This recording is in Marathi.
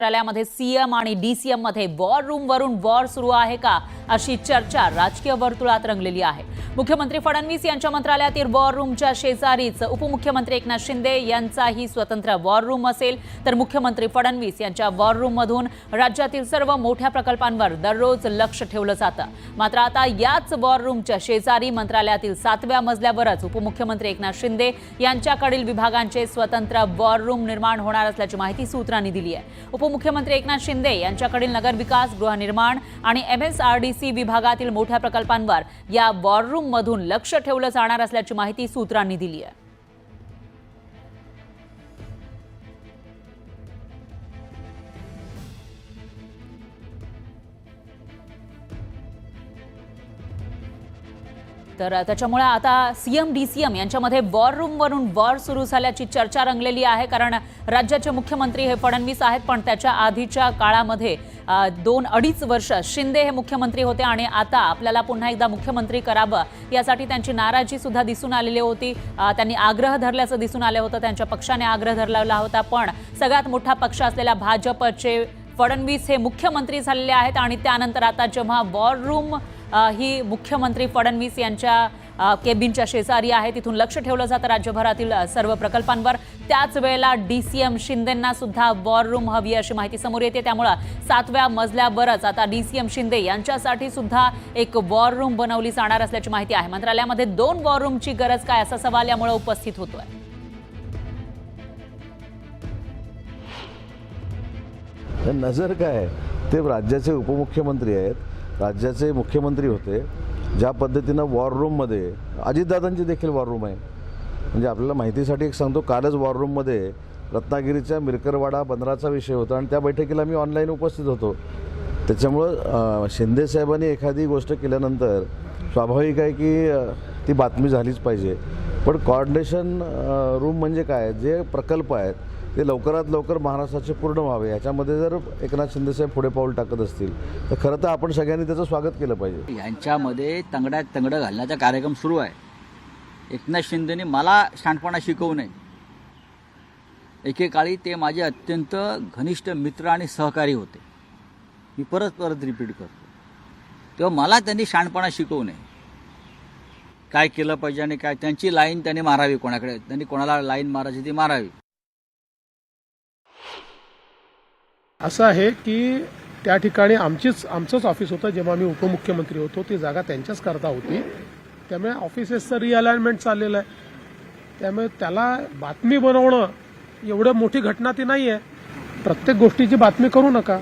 मंत्रालयामध्ये सीएम आणि डीसीएम मध्ये वॉर रूम वरून वॉर सुरू आहे का अशी चर्चा राजकीय वर्तुळात रंगलेली आहे। मुख्यमंत्री फडणवीस यांच्या मंत्रालयातील वॉर रूमच्या शेजारीच उपमुख्यमंत्री एकनाथ शिंदे यांचाही स्वतंत्र वॉर रूम असेल, तर मुख्यमंत्री फडणवीस यांच्या वॉर रूम मधून राज्यातील सर्व मोठ्या प्रकल्पांवर दररोज लक्ष ठेवलं जातं। मात्र आता याच वॉर रूमच्या शेजारी मंत्रालयातील 7व्या मजल्यावरच उपमुख्यमंत्री एकनाथ शिंदे यांच्याकडील विभागांचे स्वतंत्र वॉर रूम निर्माण होणार असल्याची माहिती सूत्रांनी दिली आहे। उपमुख्यमंत्री एकनाथ शिंदे यांच्याकडील नगरविकास, गृहनिर्माण आणि एमएसआरडीसी विभागातील मोठ्या प्रकल्पांवर या वॉर रूम मधून लक्ष ठेवलं जाणार असल्याची माहिती सूत्रांनी दिली आहे। तर त्याच्यामुळे आता सीएम डीसीएम यांच्यामध्ये वॉर रूम वरून वॉर सुरू झाल्याची चर्चा रंगलेली आहे। कारण राज्याचे मुख्यमंत्री हे फडणवीस आहेत, पण त्याच्या आधीच्या काळामध्ये 2-2.5 वर्ष शिंदे हे मुख्यमंत्री होते आणि आता आपल्याला पुन्हा एकदा मुख्यमंत्री करावं यासाठी त्यांची नाराजी सुद्धा दिसून आलेली होती। त्यांनी आग्रह धरल्याचं दिसून आलं होतं, त्यांच्या पक्षाने आग्रह धरला होता, पण सगळ्यात मोठा पक्ष असलेल्या भाजपचे फडणवीस हे मुख्यमंत्री झालेले आहेत आणि त्यानंतर आता जेव्हा वॉर रूम ही मुख्यमंत्री फडणवीस यांच्या केबिनच्या शेजारी आहे, तिथून लक्ष ठेवलं जातं राज्यभरातील सर्व प्रकल्पांवर। त्याच वेळेला डीसीएम शिंदेंना सुद्धा वॉर रूम हवी अशी माहिती समोर येते। त्यामुळे 7व्या मजल्यावरच आता डीसीएम शिंदे यांच्यासाठी सुद्धा एक वॉर रूम बनवली जाणार असल्याची माहिती आहे। मंत्रालयामध्ये 2 वॉर रूमची गरज काय असा सवाल यामुळे उपस्थित होतोय। नजर काय ते राज्याचे उपमुख्यमंत्री आहेत, राज्याचे मुख्यमंत्री होते। ज्या पद्धतीनं वॉर रूममध्ये अजितदादांची देखील वॉर रूम आहे, म्हणजे आपल्याला माहितीसाठी एक सांगतो, कालच वॉर रूममध्ये रत्नागिरीच्या मिरकरवाडा बंदराचा विषय होता आणि त्या बैठकीला मी ऑनलाईन उपस्थित होतो। त्याच्यामुळं शिंदे साहेबांनी एखादी गोष्ट केल्यानंतर स्वाभाविक आहे की ती बातमी झालीच पाहिजे। पण कोऑर्डिनेशन रूम म्हणजे काय, जे प्रकल्प आहेत ते लवकरात लवकर महाराष्ट्राचे पूर्ण व्हावे, याच्यामध्ये जर एकनाथ शिंदे साहेब पुढे पाऊल टाकत असतील तर खरं तर आपण सगळ्यांनी त्याचं स्वागत केलं पाहिजे। यांच्यामध्ये तंगड्यात तंगडं घालण्याचा कार्यक्रम सुरू आहे। एकनाथ शिंदेने मला शहाणपणा शिकवू नये। एकेकाळी ते माझे अत्यंत घनिष्ठ मित्र आणि सहकारी होते। मी परत रिपीट करतो, तेव्हा मला त्यांनी शहाणपणा शिकवू नये। काय केलं पाहिजे आणि काय, त्यांची लाईन त्यांनी मारावी, कोणाकडे त्यांनी कोणाला लाईन मारायची ती मारावी। असं आहे की त्या ठिकाणी आमचंच ऑफिस होतं जेव्हा मी उपमुख्यमंत्री होतो, ती जागा त्यांच्याच करता होती। त्यामुळे ऑफिसेसचं रिअलाइनमेंट चाललेलं आहे। त्यामुळे त्याला बातमी बनवणं एवढं मोठी घटना ती नाही आहे। प्रत्येक गोष्टीची बातमी करू नका।